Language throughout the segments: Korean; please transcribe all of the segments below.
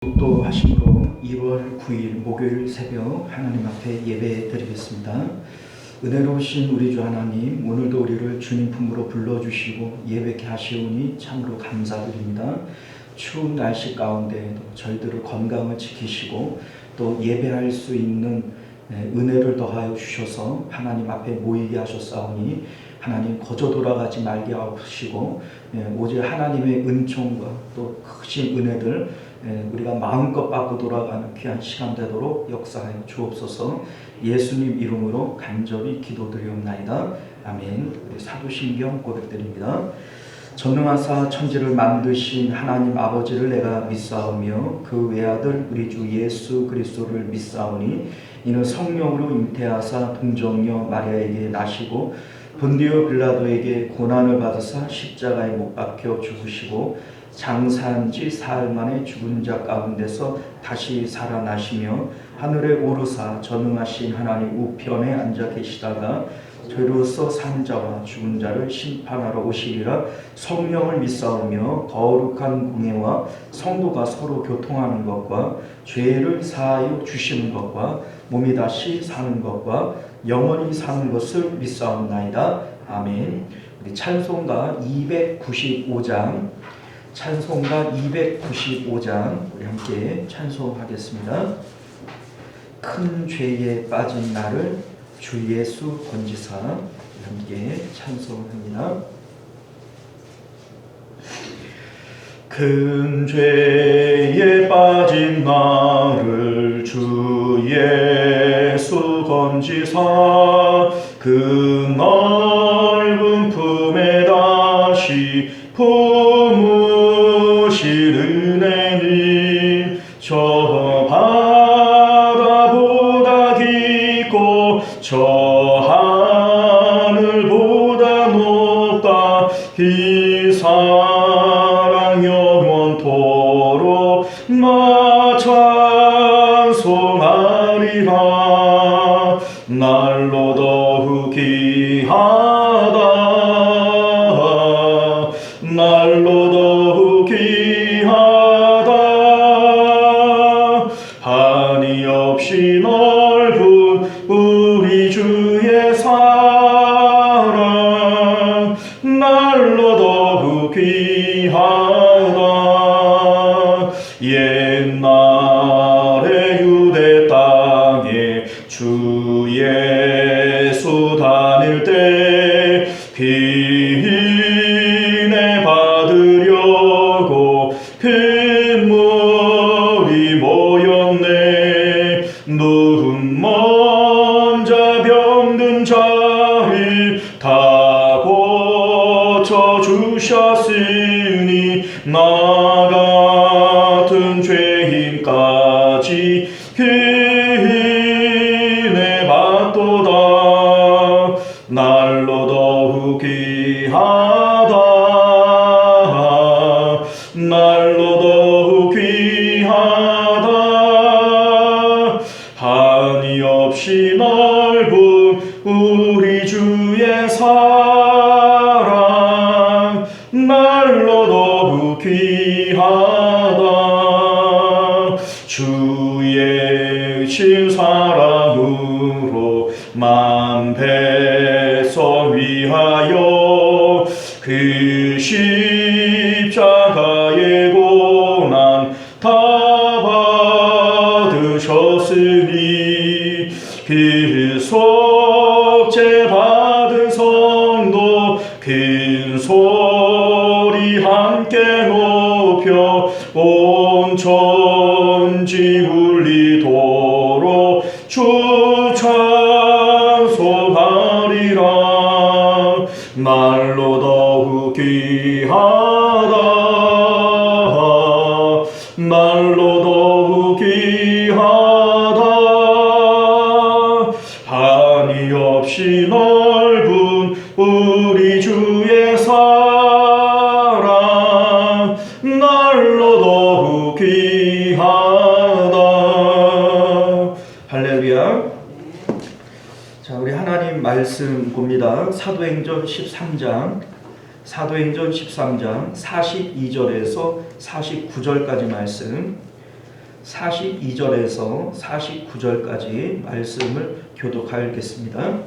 독도하심으로 2월 9일 목요일 새벽 하나님 앞에 예배 드리겠습니다. 은혜로우신 우리 주 하나님, 오늘도 우리를 주님 품으로 불러주시고 예배케 하시오니 참으로 감사드립니다. 추운 날씨 가운데에도 저희들을 건강을 지키시고 또 예배할 수 있는 은혜를 더하여 주셔서 하나님 앞에 모이게 하셨사오니 하나님 거저 돌아가지 말게 하시고 오직 하나님의 은총과 또 크신 은혜들 우리가 마음껏 받고 돌아가는 귀한 시간 되도록 역사하여 주옵소서. 예수님 이름으로 간절히 기도드리옵나이다. 아멘. 우리 사도신경 고백드립니다. 전능하사 천지를 만드신 하나님 아버지를 내가 믿사오며 그 외아들 우리 주 예수 그리스도를 믿사오니 이는 성령으로 잉태하사 동정녀 마리아에게 나시고 본디오 빌라도에게 고난을 받으사 십자가에 못 박혀 죽으시고 장사한 지 사흘 만에 죽은 자 가운데서 다시 살아나시며 하늘에 오르사 전능하신 하나님 우편에 앉아 계시다가 저희로서 산 자와 죽은 자를 심판하러 오시리라. 성령을 믿사오며 거룩한 공예와 성도가 서로 교통하는 것과 죄를 사하여 주시는 것과 몸이 다시 사는 것과 영원히 사는 것을 믿사옵나이다. 아멘. 우리 찬송가 295장 찬송가 295장 우리 함께 찬송하겠습니다. 큰 죄에 빠진 나를 주 예수 건지사 함께 찬송합니다. 큰 죄에 빠진 나를 주 예수 건지사 그 넓은 품에 다시 품으신 은혜는 저 바다보다 깊고 저 하늘보다 높다. 이 사랑 영원토록 나 찬송하리라. 날로 더욱 귀하다. 날로 더욱 귀하다. 한이 없이 넓은 우리 주의 사랑 날로 더욱 귀하다. 옛날에 유대 땅에 주 예수 다닐 때 비인에 받으려고 핏물이 모였네. 눈먼 자 병든 자를 다 고쳐주셨으니 나 같은 죄인까지 은혜 받도다. 날로 더욱 귀하다. 날로 더욱 귀하다. 한이 없이 넓은 우리 주의 사랑 날로 더욱 귀하다. 주의 신사랑으로 만 백성 위하여 그 십자가의 고난 다 받으셨으니 그 속죄 받은 성도 큰 소리 함께 높여 온 천지 울리도록 주 찬송하리라. 날로 더욱 귀하다. 날로 더욱 귀하다. 한이 없이 넓은 우리 주의 사랑 날로 더욱 귀하다. 할렐루야. 자, 우리 하나님 말씀 봅니다. 사도행전 13장 42절에서 49절까지 말씀. 42절에서 49절까지 말씀을 교독하겠습니다.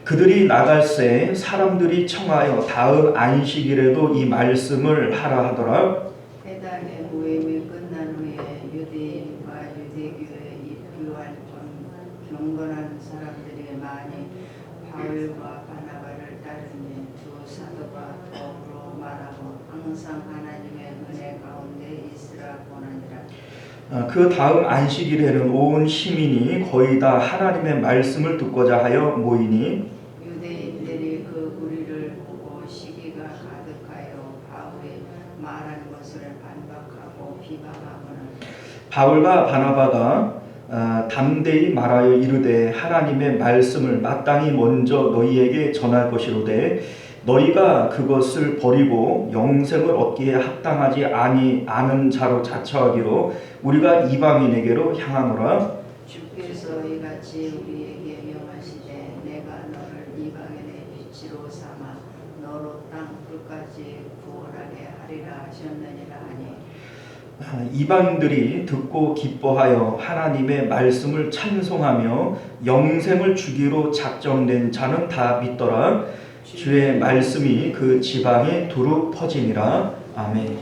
그들이 나갈새 사람들이 청하여 다음 안식일에도 이 말씀을 하라 하더라. 회당의 모임이 끝난 후에 유대인과 유대교에 입교한 경건한 사람들이 많이 바울과 바나바를 따르니 두 사도가 더불어 말하고 항상 하나님의 은혜 가운데 있으라 권하니라. 그 다음 안식일에는 온 시민이 거의 다 하나님의 말씀을 듣고자 하여 모이니 유대인들이 그 무리를 보고 시기가 가득하여 바울이 말한 것을 반박하고 비방하거늘 바울과 바나바가 담대히 말하여 이르되 하나님의 말씀을 마땅히 먼저 너희에게 전할 것이로되 너희가 그것을 버리고 영생을 얻기에 합당하지 않은 자로 자처하기로 우리가 이방인에게로 향하노라. 주께서 이같이 우리에게 명하시되 내가 너를 이방인의 빛으로 삼아 너로 땅 끝까지 구원하게 하리라 하셨느니라 하니 이방인들이 듣고 기뻐하여 하나님의 말씀을 찬송하며 영생을 주기로 작정된 자는 다 믿더라. 주의 말씀이 그 지방에 두루 퍼지니라. 아멘.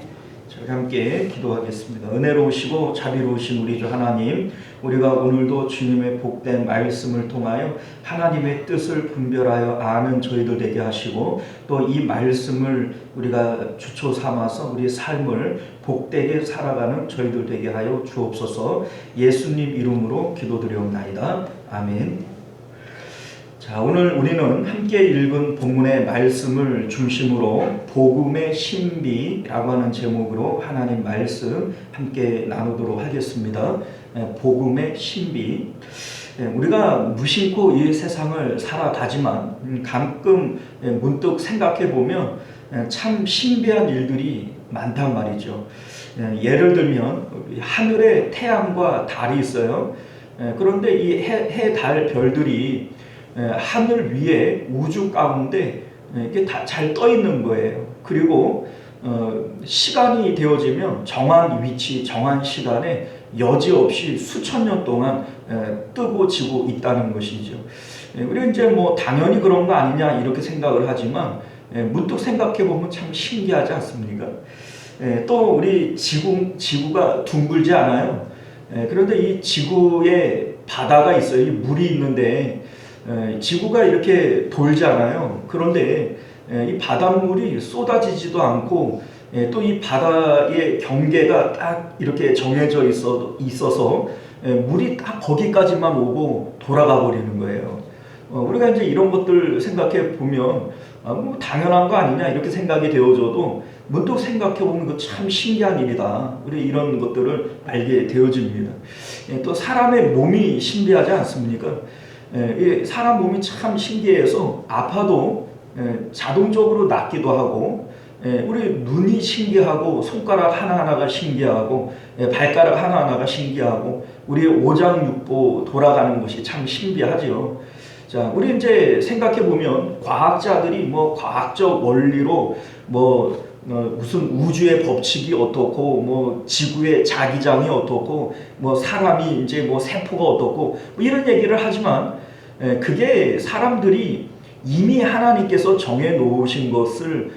저희 함께 기도하겠습니다. 은혜로우시고 자비로우신 우리 주 하나님, 우리가 오늘도 주님의 복된 말씀을 통하여 하나님의 뜻을 분별하여 아는 저희들 되게 하시고 또 이 말씀을 우리가 주초 삼아서 우리 삶을 복되게 살아가는 저희들 되게 하여 주옵소서. 예수님 이름으로 기도드리옵나이다. 아멘. 자, 오늘 우리는 함께 읽은 본문의 말씀을 중심으로 복음의 신비라고 하는 제목으로 하나님 말씀 함께 나누도록 하겠습니다. 복음의 신비. 우리가 무심코 이 세상을 살아가지만 가끔 문득 생각해 보면 참 신비한 일들이 많단 말이죠. 예를 들면 하늘에 태양과 달이 있어요. 그런데 이 해, 달, 별들이 하늘 위에 우주 가운데 이게 다 잘 떠 있는 거예요. 그리고 시간이 되어지면 정한 위치, 정한 시간에 여지없이 수천 년 동안 뜨고 지고 있다는 것이죠. 우리가 이제 뭐 당연히 그런 거 아니냐 이렇게 생각을 하지만 문득 생각해 보면 참 신기하지 않습니까? 또 우리 지구가 둥글지 않아요. 그런데 이 지구에 바다가 있어요. 이 물이 있는데 지구가 이렇게 돌지 않아요. 그런데 이 바닷물이 쏟아지지도 않고 또 이 바다의 경계가 딱 이렇게 정해져 있어서 물이 딱 거기까지만 오고 돌아가 버리는 거예요. 우리가 이제 이런 것들 생각해 보면 뭐 당연한 거 아니냐 이렇게 생각이 되어져도 문득 생각해 보면 그 참 신기한 일이다. 우리 이런 것들을 알게 되어집니다. 또 사람의 몸이 신비하지 않습니까? 사람 몸이 참 신기해서 아파도 자동적으로 낫기도 하고 우리 눈이 신기하고 손가락 하나하나가 신기하고 발가락 하나하나가 신기하고 우리의 오장육부 돌아가는 것이 참 신비하죠. 자, 우리 이제 생각해 보면 과학자들이 뭐 과학적 원리로 무슨 우주의 법칙이 어떻고 뭐 지구의 자기장이 어떻고 뭐 사람이 이제 뭐 세포가 어떻고 뭐 이런 얘기를 하지만 그게 사람들이 이미 하나님께서 정해 놓으신 것을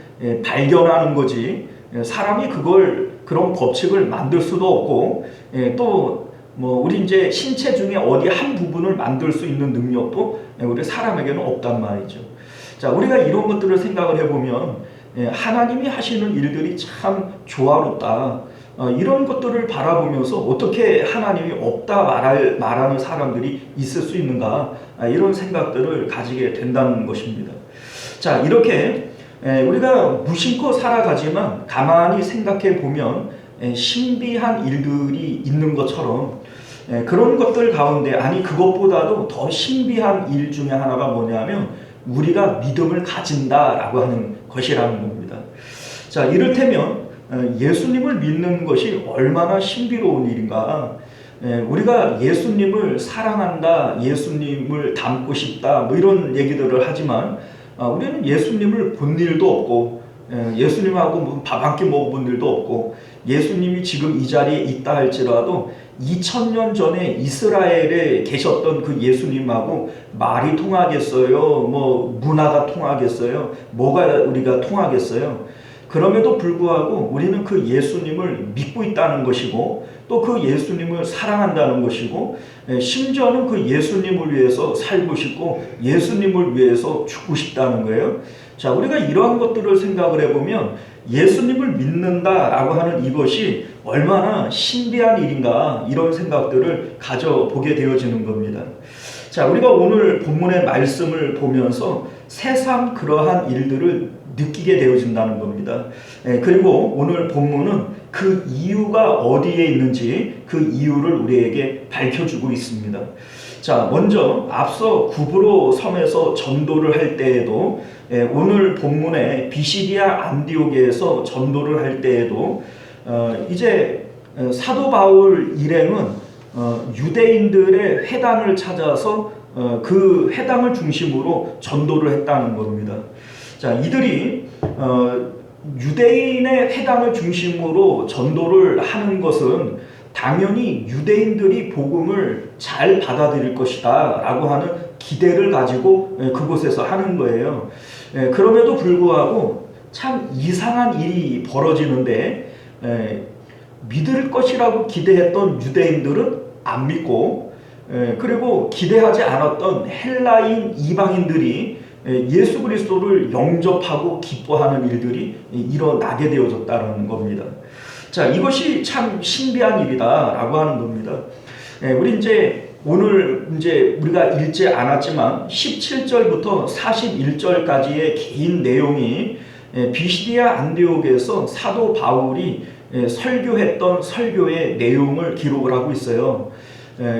발견하는 거지 사람이 그런 법칙을 만들 수도 없고 또 뭐 우리 이제 신체 중에 어디 한 부분을 만들 수 있는 능력도 우리 사람에게는 없단 말이죠. 자, 우리가 이런 것들을 생각을 해보면 하나님이 하시는 일들이 참 조화롭다. 이런 것들을 바라보면서 어떻게 하나님이 없다 말하는 사람들이 있을 수 있는가 이런 생각들을 가지게 된다는 것입니다. 자, 이렇게 우리가 무심코 살아가지만 가만히 생각해 보면 신비한 일들이 있는 것처럼 그런 것들 가운데 그것보다도 더 신비한 일 중에 하나가 뭐냐면 우리가 믿음을 가진다라고 하는 것이라는 겁니다. 자, 이를테면 예수님을 믿는 것이 얼마나 신비로운 일인가. 우리가 예수님을 사랑한다, 예수님을 닮고 싶다 뭐 이런 얘기들을 하지만 우리는 예수님을 본 일도 없고 예수님하고 밥 한 끼 먹어본 일도 없고 예수님이 지금 이 자리에 있다 할지라도 2000년 전에 이스라엘에 계셨던 그 예수님하고 말이 통하겠어요? 뭐 문화가 통하겠어요? 뭐가 우리가 통하겠어요? 그럼에도 불구하고 우리는 그 예수님을 믿고 있다는 것이고 또 그 예수님을 사랑한다는 것이고 심지어는 그 예수님을 위해서 살고 싶고 예수님을 위해서 죽고 싶다는 거예요. 자, 우리가 이러한 것들을 생각을 해보면 예수님을 믿는다라고 하는 이것이 얼마나 신비한 일인가 이런 생각들을 가져보게 되어지는 겁니다. 자, 우리가 오늘 본문의 말씀을 보면서 새삼 그러한 일들을 느끼게 되어진다는 겁니다. 그리고 오늘 본문은 그 이유가 어디에 있는지 그 이유를 우리에게 밝혀주고 있습니다. 자, 먼저 앞서 구브로 섬에서 전도를 할 때에도 오늘 본문의 비시디아 안디옥에서 전도를 할 때에도 이제 사도 바울 일행은 유대인들의 회당을 찾아서 그 회당을 중심으로 전도를 했다는 겁니다. 자, 이들이 유대인의 회당을 중심으로 전도를 하는 것은 당연히 유대인들이 복음을 잘 받아들일 것이다 라고 하는 기대를 가지고 그곳에서 하는 거예요. 그럼에도 불구하고 참 이상한 일이 벌어지는데 믿을 것이라고 기대했던 유대인들은 안 믿고 그리고 기대하지 않았던 헬라인 이방인들이 예수 그리스도를 영접하고 기뻐하는 일들이 일어나게 되어졌다는 겁니다. 자, 이것이 참 신비한 일이다라고 하는 겁니다. 우리 오늘 우리가 읽지 않았지만 17절부터 41절까지의 긴 내용이 비시디아 안디옥에서 사도 바울이 설교했던 설교의 내용을 기록을 하고 있어요.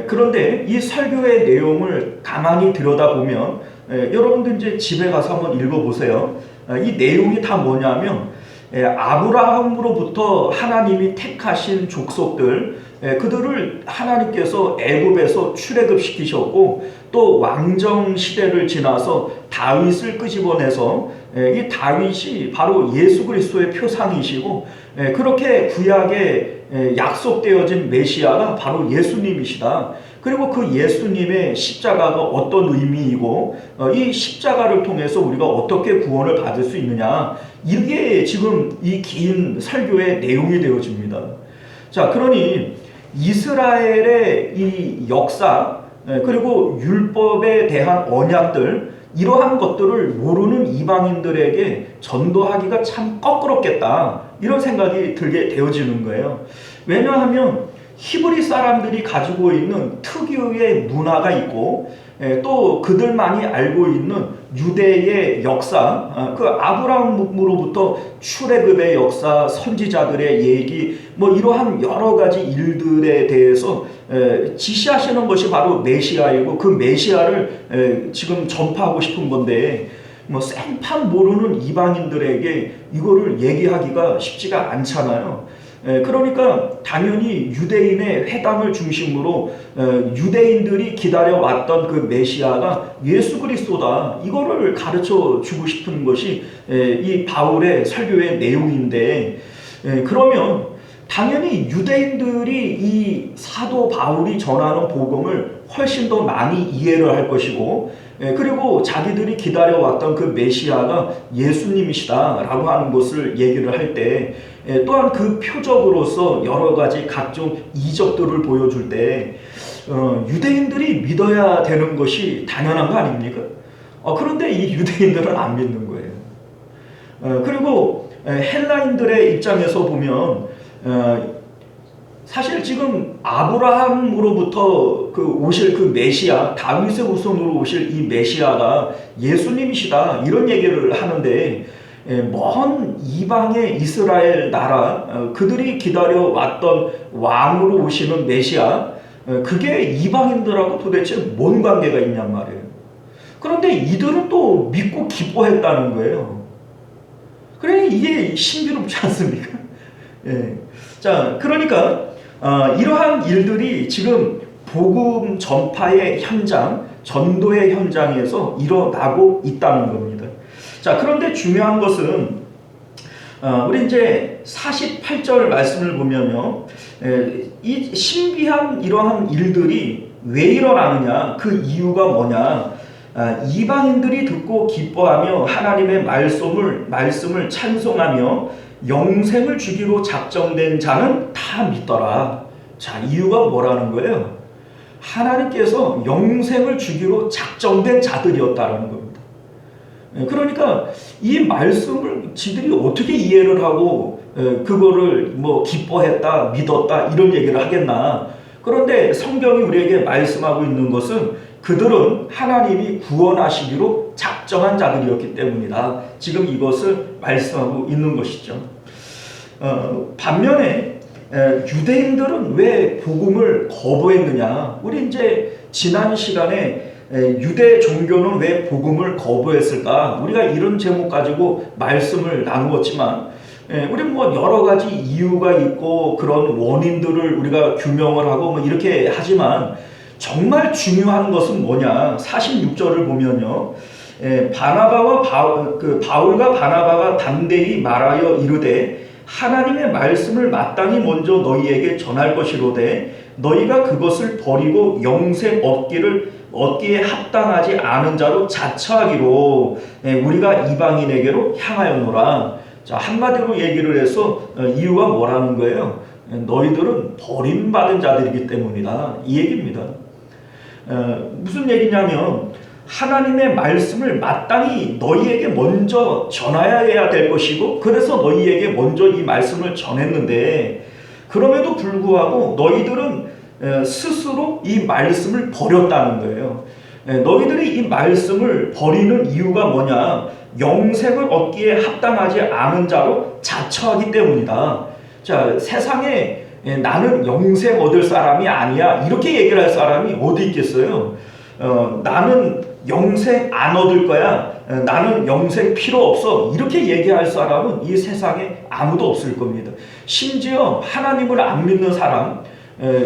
그런데 이 설교의 내용을 가만히 들여다보면 여러분들 집에 가서 한번 읽어보세요. 이 내용이 다 뭐냐면 아브라함으로부터 하나님이 택하신 족속들 그들을 하나님께서 애굽에서 출애굽시키셨고 또 왕정 시대를 지나서 다윗을 끄집어내서 이 다윗이 바로 예수 그리스도의 표상이시고 그렇게 구약에 약속되어진 메시아가 바로 예수님이시다. 그리고 그 예수님의 십자가가 어떤 의미이고 이 십자가를 통해서 우리가 어떻게 구원을 받을 수 있느냐, 이게 지금 이 긴 설교의 내용이 되어집니다. 자, 그러니 이스라엘의 이 역사 그리고 율법에 대한 언약들, 이러한 것들을 모르는 이방인들에게 전도하기가 참 껄끄럽겠다, 이런 생각이 들게 되어지는 거예요. 왜냐하면 히브리 사람들이 가지고 있는 특유의 문화가 있고 또 그들만이 알고 있는 유대의 역사, 그 아브라함으로부터 출애굽의 역사, 선지자들의 얘기, 뭐 이러한 여러 가지 일들에 대해서 지시하시는 것이 바로 메시아이고 그 메시아를 지금 전파하고 싶은 건데 뭐 생판 모르는 이방인들에게 이거를 얘기하기가 쉽지가 않잖아요. 그러니까 당연히 유대인의 회당을 중심으로 유대인들이 기다려왔던 그 메시아가 예수 그리스도다, 이거를 가르쳐 주고 싶은 것이 이 바울의 설교의 내용인데, 그러면 당연히 유대인들이 이 사도 바울이 전하는 복음을 훨씬 더 많이 이해를 할 것이고, 그리고 자기들이 기다려왔던 그 메시아가 예수님이시다라고 하는 것을 얘기를 할 때 또한 그 표적으로서 여러 가지 각종 이적들을 보여줄 때 유대인들이 믿어야 되는 것이 당연한 거 아닙니까? 그런데 이 유대인들은 안 믿는 거예요. 그리고 헬라인들의 입장에서 보면 사실 지금 아브라함으로부터 오실 그 메시아, 다윗의 후손으로 오실 이 메시아가 예수님이시다, 이런 얘기를 하는데 먼 이방의 이스라엘 나라, 그들이 기다려왔던 왕으로 오시는 메시아, 그게 이방인들하고 도대체 뭔 관계가 있냔 말이에요. 그런데 이들은 또 믿고 기뻐했다는 거예요. 그래, 이게 신비롭지 않습니까? 자, 그러니까 이러한 일들이 지금 복음 전파의 현장, 전도의 현장에서 일어나고 있다는 겁니다. 자, 그런데 중요한 것은 우리 이제 48절 말씀을 보면요, 이 신비한 이러한 일들이 왜 일어나느냐, 그 이유가 뭐냐. 이방인들이 듣고 기뻐하며 하나님의 말씀을 찬송하며 영생을 주기로 작정된 자는 다 믿더라. 자, 이유가 뭐라는 거예요? 하나님께서 영생을 주기로 작정된 자들이었다라는 겁니다. 그러니까 이 말씀을 지들이 어떻게 이해를 하고 그거를 뭐 기뻐했다, 믿었다 이런 얘기를 하겠나. 그런데 성경이 우리에게 말씀하고 있는 것은 그들은 하나님이 구원하시기로 작정한 자들이었기 때문이다. 지금 이것을 말씀하고 있는 것이죠. 반면에 유대인들은 왜 복음을 거부했느냐? 우리 이제 지난 시간에 유대 종교는 왜 복음을 거부했을까? 우리가 이런 제목 가지고 말씀을 나누었지만, 우리 뭐 여러 가지 이유가 있고 그런 원인들을 우리가 규명을 하고 뭐 이렇게 하지만 정말 중요한 것은 뭐냐? 46절을 보면요, 바울과 바나바가 담대히 말하여 이르되 하나님의 말씀을 마땅히 먼저 너희에게 전할 것이로되 너희가 그것을 버리고 영생 얻기에 합당하지 않은 자로 자처하기로 우리가 이방인에게로 향하였노라. 자, 한마디로 얘기를 해서 이유가 뭐라는 거예요? 너희들은 버림받은 자들이기 때문이다, 이 얘기입니다. 무슨 얘기냐면 하나님의 말씀을 마땅히 너희에게 먼저 전해야 될 것이고, 그래서 너희에게 먼저 이 말씀을 전했는데 그럼에도 불구하고 너희들은 스스로 이 말씀을 버렸다는 거예요. 너희들이 이 말씀을 버리는 이유가 뭐냐? 영생을 얻기에 합당하지 않은 자로 자처하기 때문이다. 자, 세상에 나는 영생 얻을 사람이 아니야 이렇게 얘기를 할 사람이 어디 있겠어요? 나는 영생 안 얻을 거야, 나는 영생 필요 없어 이렇게 얘기할 사람은 이 세상에 아무도 없을 겁니다. 심지어 하나님을 안 믿는 사람,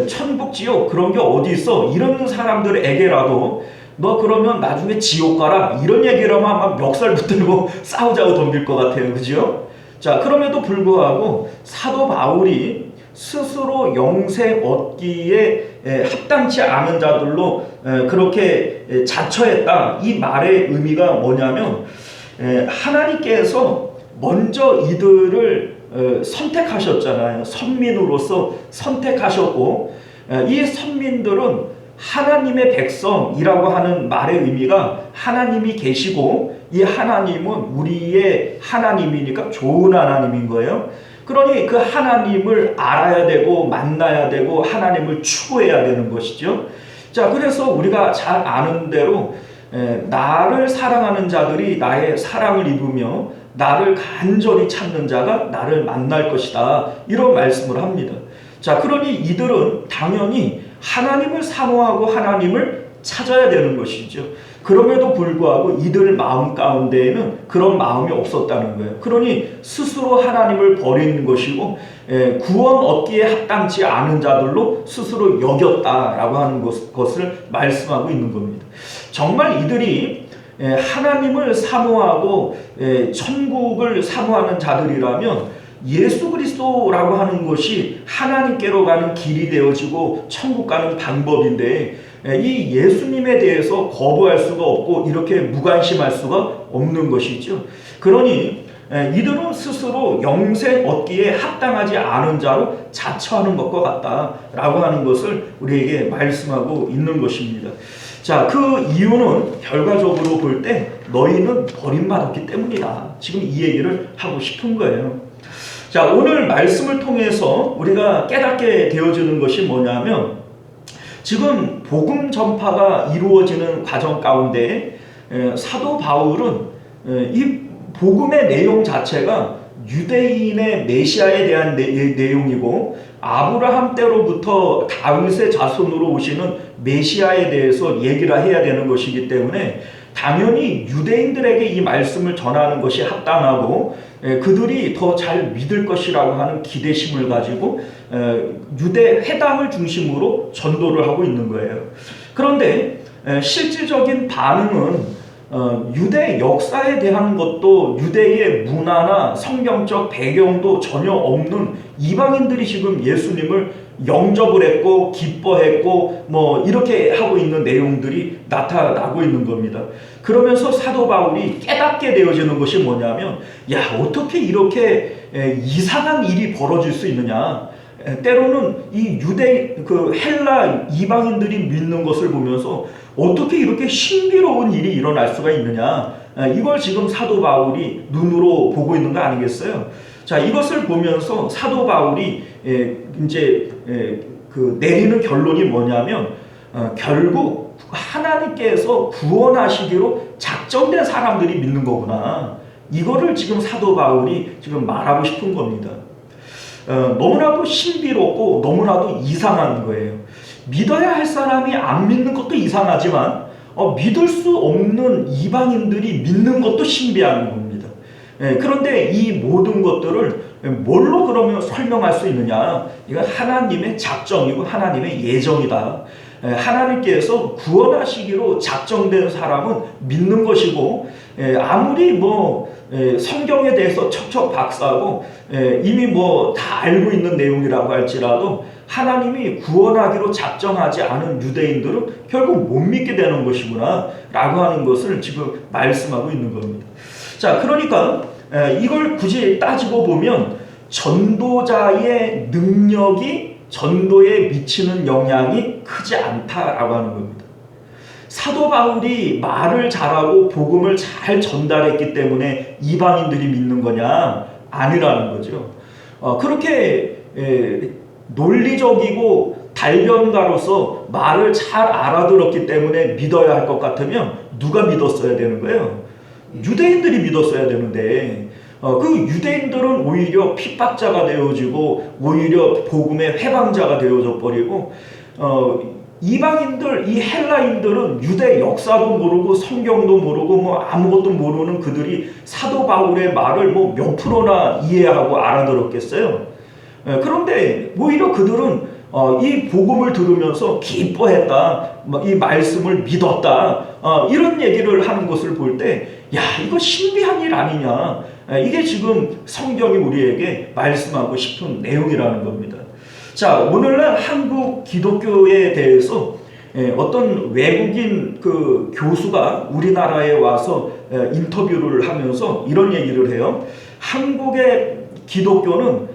천국 지옥 그런 게 어디 있어 이런 사람들에게라도 너 그러면 나중에 지옥 가라 이런 얘기를 하면 아마 멱살 붙들고 싸우자고 덤빌 것 같아요. 그죠? 자, 그럼에도 불구하고 사도 바울이 스스로 영생 얻기에 합당치 않은 자들로 그렇게 자처했다, 이 말의 의미가 뭐냐면 하나님께서 먼저 이들을 선택하셨잖아요. 선민으로서 선택하셨고, 이 선민들은 하나님의 백성이라고 하는 말의 의미가 하나님이 계시고 이 하나님은 우리의 하나님이니까 좋은 하나님인 거예요. 그러니 그 하나님을 알아야 되고 만나야 되고 하나님을 추구해야 되는 것이죠. 자, 그래서 우리가 잘 아는 대로 나를 사랑하는 자들이 나의 사랑을 입으며 나를 간절히 찾는 자가 나를 만날 것이다, 이런 말씀을 합니다. 자, 그러니 이들은 당연히 하나님을 사모하고 하나님을 찾아야 되는 것이죠. 그럼에도 불구하고 이들 마음 가운데에는 그런 마음이 없었다는 거예요. 그러니 스스로 하나님을 버린 것이고 구원 얻기에 합당치 않은 자들로 스스로 여겼다라고 하는 것을 말씀하고 있는 겁니다. 정말 이들이 하나님을 사모하고 천국을 사모하는 자들이라면 예수 그리스도라고 하는 것이 하나님께로 가는 길이 되어지고 천국 가는 방법인데 이 예수님에 대해서 거부할 수가 없고 이렇게 무관심할 수가 없는 것이죠. 그러니 이들은 스스로 영생 얻기에 합당하지 않은 자로 자처하는 것과 같다라고 하는 것을 우리에게 말씀하고 있는 것입니다. 자, 그 이유는 결과적으로 볼 때 너희는 버림받았기 때문이다. 지금 이 얘기를 하고 싶은 거예요. 자, 오늘 말씀을 통해서 우리가 깨닫게 되어지는 것이 뭐냐면 지금 복음 전파가 이루어지는 과정 가운데 사도 바울은 이 복음의 내용 자체가 유대인의 메시아에 대한 내용이고 아브라함 때로부터 다윗의 자손으로 오시는 메시아에 대해서 얘기를 해야 되는 것이기 때문에 당연히 유대인들에게 이 말씀을 전하는 것이 합당하고 그들이 더 잘 믿을 것이라고 하는 기대심을 가지고 유대 회당을 중심으로 전도를 하고 있는 거예요. 그런데 실질적인 반응은 유대 역사에 대한 것도 유대의 문화나 성경적 배경도 전혀 없는 이방인들이 지금 예수님을 영접을 했고 기뻐했고 뭐 이렇게 하고 있는 내용들이 나타나고 있는 겁니다. 그러면서 사도 바울이 깨닫게 되어지는 것이 뭐냐면, 야, 어떻게 이렇게 이상한 일이 벌어질 수 있느냐. 때로는 이 유대 헬라 이방인들이 믿는 것을 보면서 어떻게 이렇게 신비로운 일이 일어날 수가 있느냐, 이걸 지금 사도 바울이 눈으로 보고 있는 거 아니겠어요? 자, 이것을 보면서 사도 바울이 이제 내리는 결론이 뭐냐면, 결국 하나님께서 구원하시기로 작정된 사람들이 믿는 거구나, 이거를 지금 사도 바울이 지금 말하고 싶은 겁니다. 너무나도 신비롭고 너무나도 이상한 거예요. 믿어야 할 사람이 안 믿는 것도 이상하지만 믿을 수 없는 이방인들이 믿는 것도 신비한 겁니다. 그런데 이 모든 것들을 뭘로 그러면 설명할 수 있느냐? 이건 하나님의 작정이고 하나님의 예정이다. 하나님께서 구원하시기로 작정된 사람은 믿는 것이고, 아무리 성경에 대해서 척척 박사하고 이미 다 알고 있는 내용이라고 할지라도 하나님이 구원하기로 작정하지 않은 유대인들은 결국 못 믿게 되는 것이구나 라고 하는 것을 지금 말씀하고 있는 겁니다. 자, 그러니까 이걸 굳이 따지고 보면 전도자의 능력이 전도에 미치는 영향이 크지 않다라고 하는 겁니다. 사도 바울이 말을 잘하고 복음을 잘 전달했기 때문에 이방인들이 믿는 거냐? 아니라는 거죠. 그렇게 논리적이고 달변가로서 말을 잘 알아들었기 때문에 믿어야 할 것 같으면 누가 믿었어야 되는 거예요? 유대인들이 믿었어야 되는데, 그 유대인들은 오히려 핍박자가 되어지고 오히려 복음의 회방자가 되어져 버리고, 이방인들, 이 헬라인들은 유대 역사도 모르고 성경도 모르고 아무것도 모르는 그들이 사도 바울의 말을 몇 프로나 이해하고 알아들었겠어요? 그런데 오히려 그들은 이 복음을 들으면서 기뻐했다, 이 말씀을 믿었다, 이런 얘기를 하는 것을 볼 때, 야, 이거 신비한 일 아니냐, 이게 지금 성경이 우리에게 말씀하고 싶은 내용이라는 겁니다. 자, 오늘날 한국 기독교에 대해서 어떤 외국인 교수가 우리나라에 와서 인터뷰를 하면서 이런 얘기를 해요. 한국의 기독교는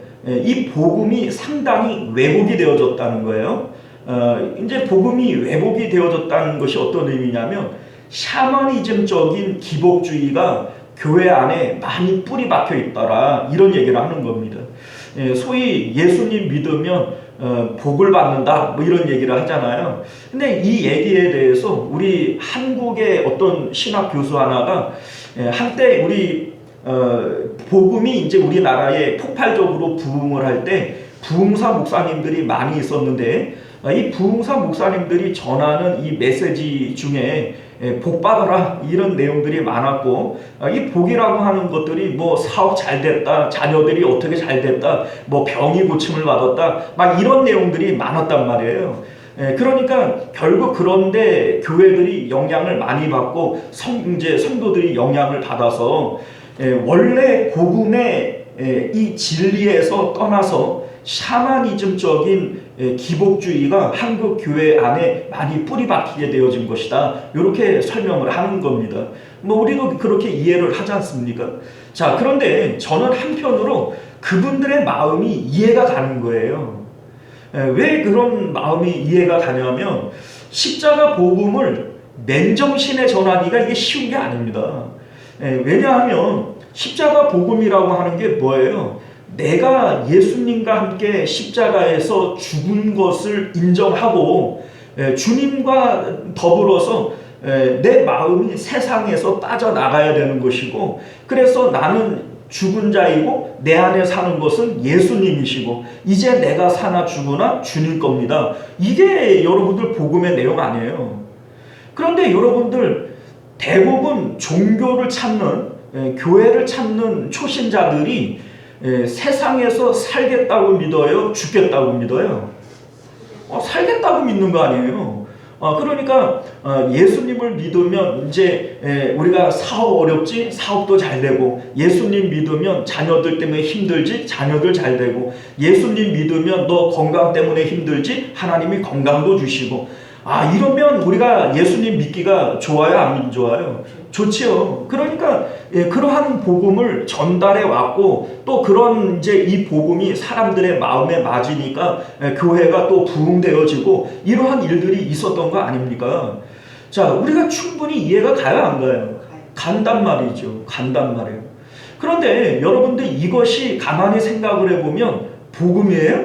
이 복음이 상당히 왜곡이 되어졌다는 거예요. 이제 복음이 왜곡이 되어졌다는 것이 어떤 의미냐면, 샤머니즘적인 기복주의가 교회 안에 많이 뿌리 박혀 있더라, 이런 얘기를 하는 겁니다. 소위 예수님 믿으면 복을 받는다, 이런 얘기를 하잖아요. 근데 이 얘기에 대해서 우리 한국의 어떤 신학 교수 하나가 한때 우리 복음이 이제 우리나라에 폭발적으로 부흥을 할 때 부흥사 목사님들이 많이 있었는데, 이 부흥사 목사님들이 전하는 이 메시지 중에 복 받아라, 이런 내용들이 많았고, 이 복이라고 하는 것들이 사업 잘 됐다, 자녀들이 어떻게 잘 됐다, 병이 고침을 받았다, 이런 내용들이 많았단 말이에요. 그러니까 결국 그런데 교회들이 영향을 많이 받고 이제 성도들이 영향을 받아서 원래 복음의 이 진리에서 떠나서 샤머니즘적인 기복주의가 한국 교회 안에 많이 뿌리 박히게 되어진 것이다, 이렇게 설명을 하는 겁니다. 우리도 그렇게 이해를 하지 않습니까? 자, 그런데 저는 한편으로 그분들의 마음이 이해가 가는 거예요. 왜 그런 마음이 이해가 가냐면, 십자가 복음을 맨정신에 전하기가 이게 쉬운 게 아닙니다. 왜냐하면 십자가 복음이라고 하는 게 뭐예요? 내가 예수님과 함께 십자가에서 죽은 것을 인정하고 주님과 더불어서 내 마음이 세상에서 빠져나가야 되는 것이고, 그래서 나는 죽은 자이고 내 안에 사는 것은 예수님이시고 이제 내가 사나 죽으나 주님 겁니다. 이게 여러분들 복음의 내용 아니에요. 그런데 여러분들 대부분 종교를 찾는, 교회를 찾는 초신자들이 세상에서 살겠다고 믿어요? 죽겠다고 믿어요? 살겠다고 믿는 거 아니에요? 그러니까 예수님을 믿으면 이제 우리가 사업 어렵지? 사업도 잘 되고, 예수님 믿으면 자녀들 때문에 힘들지? 자녀들 잘 되고, 예수님 믿으면 너 건강 때문에 힘들지? 하나님이 건강도 주시고. 이러면 우리가 예수님 믿기가 좋아요, 안 좋아요? 좋지요. 그러니까 그러한 복음을 전달해 왔고, 또 그런 이제 이 복음이 사람들의 마음에 맞으니까 교회가 또 부흥되어지고, 이러한 일들이 있었던 거 아닙니까? 자, 우리가 충분히 이해가 가요, 안 가요? 간단 말이죠. 간단 말이에요. 그런데 여러분들 이것이 가만히 생각을 해보면 복음이에요?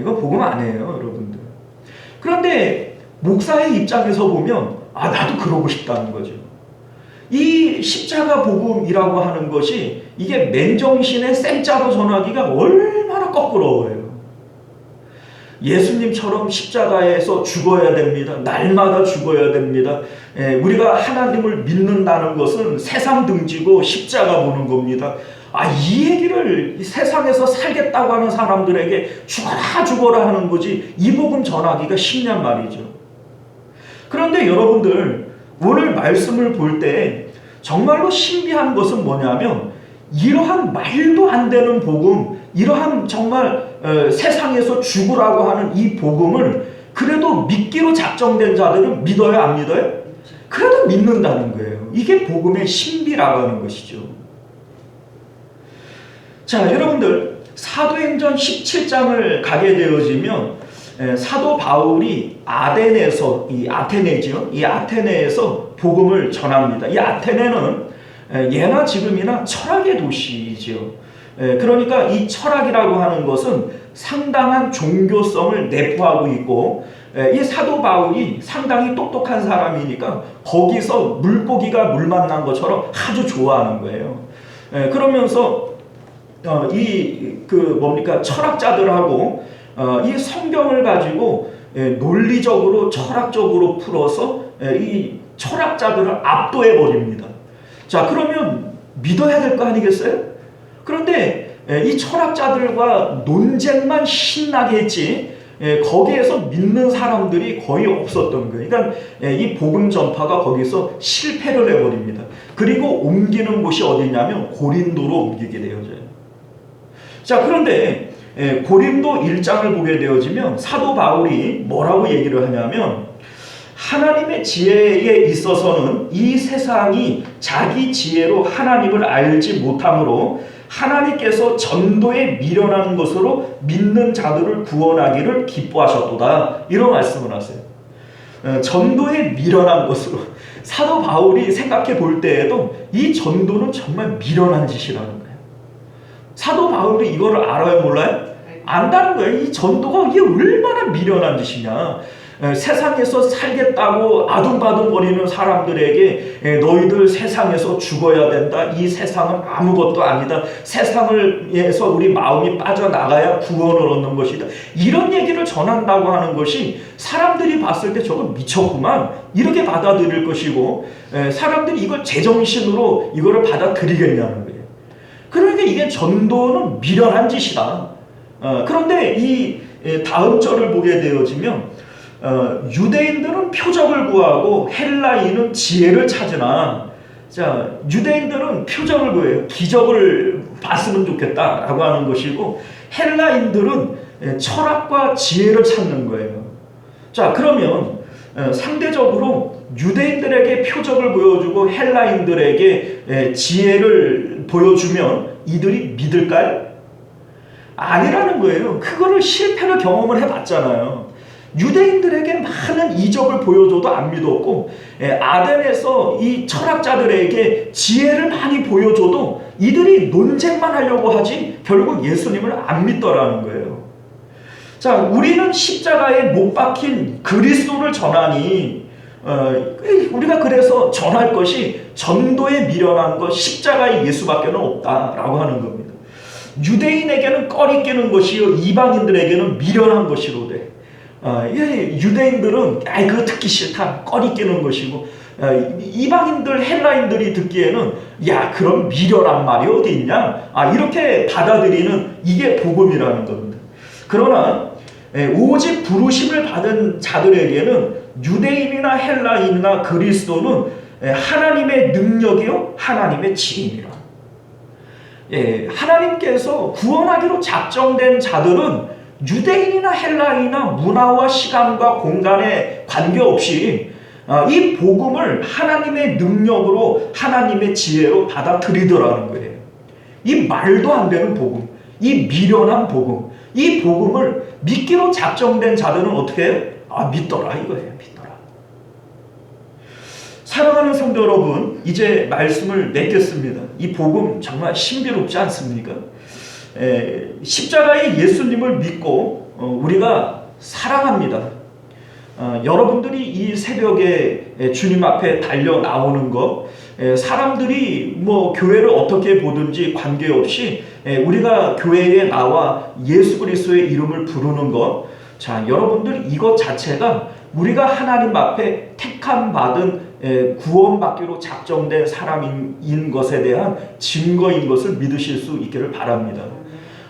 이거 복음 아니에요, 여러분들. 그런데 목사의 입장에서 보면 나도 그러고 싶다는 거죠. 이 십자가 복음이라고 하는 것이 이게 맨정신에 생짜로 전하기가 얼마나 거꾸러워요. 예수님처럼 십자가에서 죽어야 됩니다. 날마다 죽어야 됩니다. 우리가 하나님을 믿는다는 것은 세상 등지고 십자가 보는 겁니다. 이 얘기를 세상에서 살겠다고 하는 사람들에게 죽어라 하는 거지, 이 복음 전하기가 쉽냔 말이죠. 그런데 여러분들 오늘 말씀을 볼 때 정말로 신비한 것은 뭐냐면, 이러한 말도 안 되는 복음, 이러한 정말 세상에서 죽으라고 하는 이 복음을 그래도 믿기로 작정된 자들은 믿어요, 안 믿어요? 그래도 믿는다는 거예요. 이게 복음의 신비라고 하는 것이죠. 자, 여러분들 사도행전 17장을 가게 되어지면 사도 바울이 아테네에서, 이 아테네죠, 이 아테네에서 복음을 전합니다. 이 아테네는 예나 지금이나 철학의 도시죠. 그러니까 이 철학이라고 하는 것은 상당한 종교성을 내포하고 있고, 이 사도 바울이 상당히 똑똑한 사람이니까 거기서 물고기가 물 만난 것처럼 아주 좋아하는 거예요. 그러면서 철학자들하고 이 성경을 가지고 논리적으로 철학적으로 풀어서 이 철학자들을 압도해 버립니다. 자, 그러면 믿어야 될 거 아니겠어요? 그런데 이 철학자들과 논쟁만 신나게 했지, 거기에서 믿는 사람들이 거의 없었던 거예요. 그러니까 이 복음 전파가 거기서 실패를 해버립니다. 그리고 옮기는 곳이 어디냐면 고린도로 옮기게 되어져요. 자, 그런데 고린도 1장을 보게 되어지면 사도 바울이 뭐라고 얘기를 하냐면, 하나님의 지혜에 있어서는 이 세상이 자기 지혜로 하나님을 알지 못하므로 하나님께서 전도에 미련한 것으로 믿는 자들을 구원하기를 기뻐하셨도다, 이런 말씀을 하세요. 전도에 미련한 것으로. 사도 바울이 생각해 볼 때에도 이 전도는 정말 미련한 짓이라는 거예요. 사도 바울이 이거를 알아요, 몰라요? 안다는 거예요. 이 전도가 이게 얼마나 미련한 짓이냐. 세상에서 살겠다고 아둥바둥거리는 사람들에게 너희들 세상에서 죽어야 된다. 이 세상은 아무것도 아니다. 세상에서 우리 마음이 빠져나가야 구원을 얻는 것이다. 이런 얘기를 전한다고 하는 것이 사람들이 봤을 때 저건 미쳤구만, 이렇게 받아들일 것이고, 사람들이 이걸 제정신으로 이거를 받아들이겠냐는 거예요. 그러니까 이게 전도는 미련한 짓이다. 그런데 이 다음 절을 보게 되어지면 유대인들은 표적을 구하고 헬라인은 지혜를 찾으나, 자, 유대인들은 표적을 구해요. 기적을 봤으면 좋겠다라고 하는 것이고, 헬라인들은 철학과 지혜를 찾는 거예요. 자, 그러면 상대적으로 유대인들에게 표적을 보여주고 헬라인들에게 지혜를 보여주면 이들이 믿을까요? 아니라는 거예요. 그거를 실패를 경험을 해봤잖아요. 유대인들에게 많은 이적을 보여줘도 안 믿었고, 아덴에서 이 철학자들에게 지혜를 많이 보여줘도 이들이 논쟁만 하려고 하지 결국 예수님을 안 믿더라는 거예요. 자, 우리는 십자가에 못 박힌 그리스도를 전하니, 우리가 그래서 전할 것이 전도에 미련한 것, 십자가의 예수밖에 없다라고 하는 겁니다. 유대인에게는 꺼리끼는 것이요 이방인들에게는 미련한 것이로되, 유대인들은 그거 듣기 싫다, 꺼리끼는 것이고, 이방인들 헬라인들이 듣기에는 야, 그런 미련한 말이 어디 있냐, 이렇게 받아들이는, 이게 복음이라는 겁니다. 그러나 오직 부르심을 받은 자들에게는 유대인이나 헬라인이나 그리스도는 하나님의 능력이요 하나님의 지혜니라. 하나님께서 구원하기로 작정된 자들은 유대인이나 헬라인이나 문화와 시간과 공간에 관계없이 이 복음을 하나님의 능력으로 하나님의 지혜로 받아들이더라는 거예요. 이 말도 안 되는 복음, 이 미련한 복음, 이 복음을 믿기로 작정된 자들은 어떻게 해요? 믿더라 이거예요. 믿더라. 사랑하는 성도 여러분, 이제 말씀을 맺겠습니다. 이 복음 정말 신비롭지 않습니까? 십자가의 예수님을 믿고 우리가 사랑합니다. 여러분들이 이 새벽에 주님 앞에 달려 나오는 것, 사람들이 뭐 교회를 어떻게 보든지 관계없이 우리가 교회에 나와 예수 그리스도의 이름을 부르는 것, 자, 여러분들 이것 자체가 우리가 하나님 앞에 택함 받은 구원받기로 작정된 사람인 것에 대한 증거인 것을 믿으실 수 있기를 바랍니다.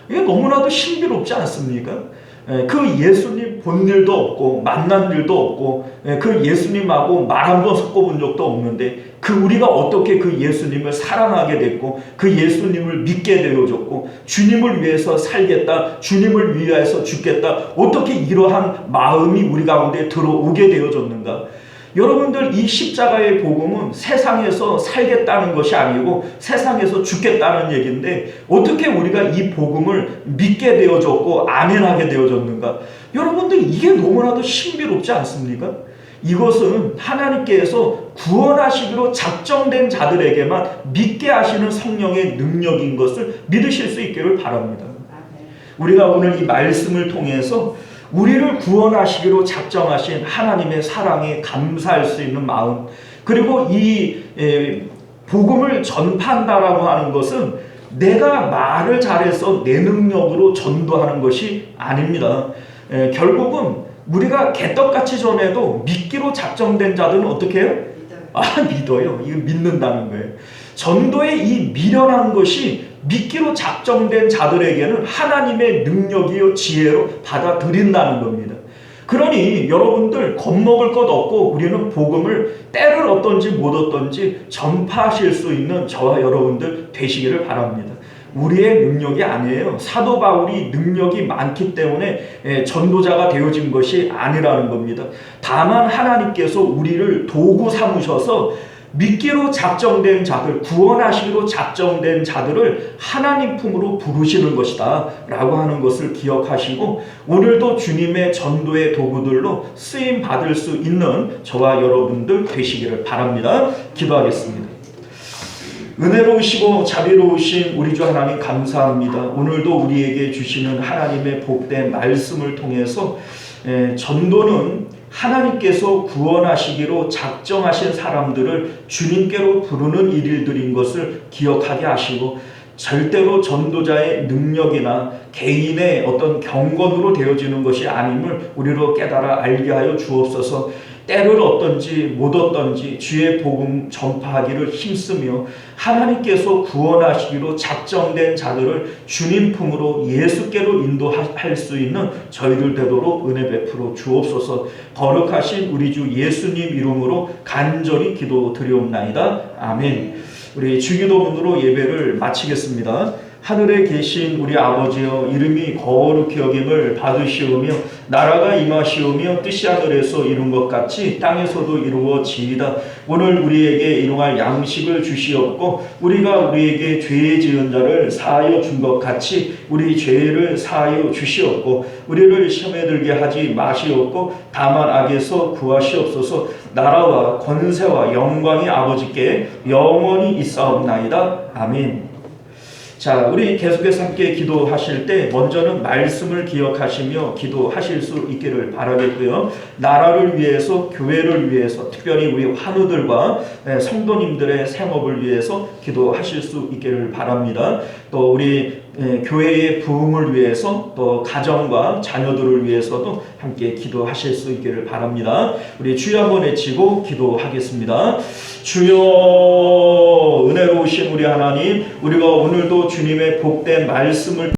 이게 너무나도 신비롭지 않습니까? 그 예수님 본 일도 없고 만난 일도 없고 그 예수님하고 말 한 번 섞어본 적도 없는데 그 우리가 어떻게 그 예수님을 사랑하게 됐고 그 예수님을 믿게 되어졌고 주님을 위해서 살겠다, 주님을 위해서 죽겠다, 어떻게 이러한 마음이 우리 가운데 들어오게 되어졌는가? 여러분들 이 십자가의 복음은 세상에서 살겠다는 것이 아니고 세상에서 죽겠다는 얘기인데 어떻게 우리가 이 복음을 믿게 되어졌고 아멘하게 되어졌는가? 여러분들 이게 너무나도 신비롭지 않습니까? 이것은 하나님께서 구원하시기로 작정된 자들에게만 믿게 하시는 성령의 능력인 것을 믿으실 수 있기를 바랍니다. 우리가 오늘 이 말씀을 통해서 우리를 구원하시기로 작정하신 하나님의 사랑에 감사할 수 있는 마음, 그리고 이 복음을 전파한다라고 하는 것은 내가 말을 잘해서 내 능력으로 전도하는 것이 아닙니다. 결국은 우리가 개떡같이 전해도 믿기로 작정된 자들은 어떻게 해요? 믿어요. 이거 믿는다는 거예요. 전도의 이 미련한 것이 믿기로 작정된 자들에게는 하나님의 능력이요 지혜로 받아들인다는 겁니다. 그러니 여러분들 겁먹을 것 없고 우리는 복음을 때를 얻든지 못 얻든지 전파하실 수 있는 저와 여러분들 되시기를 바랍니다. 우리의 능력이 아니에요. 사도 바울이 능력이 많기 때문에 전도자가 되어진 것이 아니라는 겁니다. 다만 하나님께서 우리를 도구 삼으셔서 믿기로 작정된 자들, 구원하시기로 작정된 자들을 하나님 품으로 부르시는 것이다 라고 하는 것을 기억하시고 오늘도 주님의 전도의 도구들로 쓰임 받을 수 있는 저와 여러분들 되시기를 바랍니다. 기도하겠습니다. 은혜로우시고 자비로우신 우리 주 하나님 감사합니다. 오늘도 우리에게 주시는 하나님의 복된 말씀을 통해서 전도는 하나님께서 구원하시기로 작정하신 사람들을 주님께로 부르는 일들인 것을 기억하게 하시고 절대로 전도자의 능력이나 개인의 어떤 경건으로 되어지는 것이 아님을 우리로 깨달아 알게 하여 주옵소서. 때를 얻든지 못 얻든지 주의 복음 전파하기를 힘쓰며 하나님께서 구원하시기로 작정된 자들을 주님 품으로 예수께로 인도할 수 있는 저희들 되도록 은혜 베풀어 주옵소서. 거룩하신 우리 주 예수님 이름으로 간절히 기도드리옵나이다. 아멘. 우리 주기도문으로 예배를 마치겠습니다. 하늘에 계신 우리 아버지여, 이름이 거룩히 여김을 받으시오며 나라가 임하시오며 뜻이 하늘에서 이룬 것 같이 땅에서도 이루어지이다. 오늘 우리에게 일용할 양식을 주시옵고 우리가 우리에게 죄 지은 자를 사하여 준 것 같이 우리 죄를 사하여 주시옵고 우리를 시험에 들게 하지 마시옵고 다만 악에서 구하시옵소서. 나라와 권세와 영광이 아버지께 영원히 있사옵나이다. 아멘. 자, 우리 계속해서 함께 기도하실 때 먼저는 말씀을 기억하시며 기도하실 수 있기를 바라겠고요. 나라를 위해서, 교회를 위해서, 특별히 우리 환우들과 성도님들의 생업을 위해서 기도하실 수 있기를 바랍니다. 또 우리 교회의 부흥을 위해서, 또 가정과 자녀들을 위해서도 함께 기도하실 수 있기를 바랍니다. 우리 주여 한번 외치고 기도하겠습니다. 주여, 은혜로우신 우리 하나님, 우리가 오늘도 주님의 복된 말씀을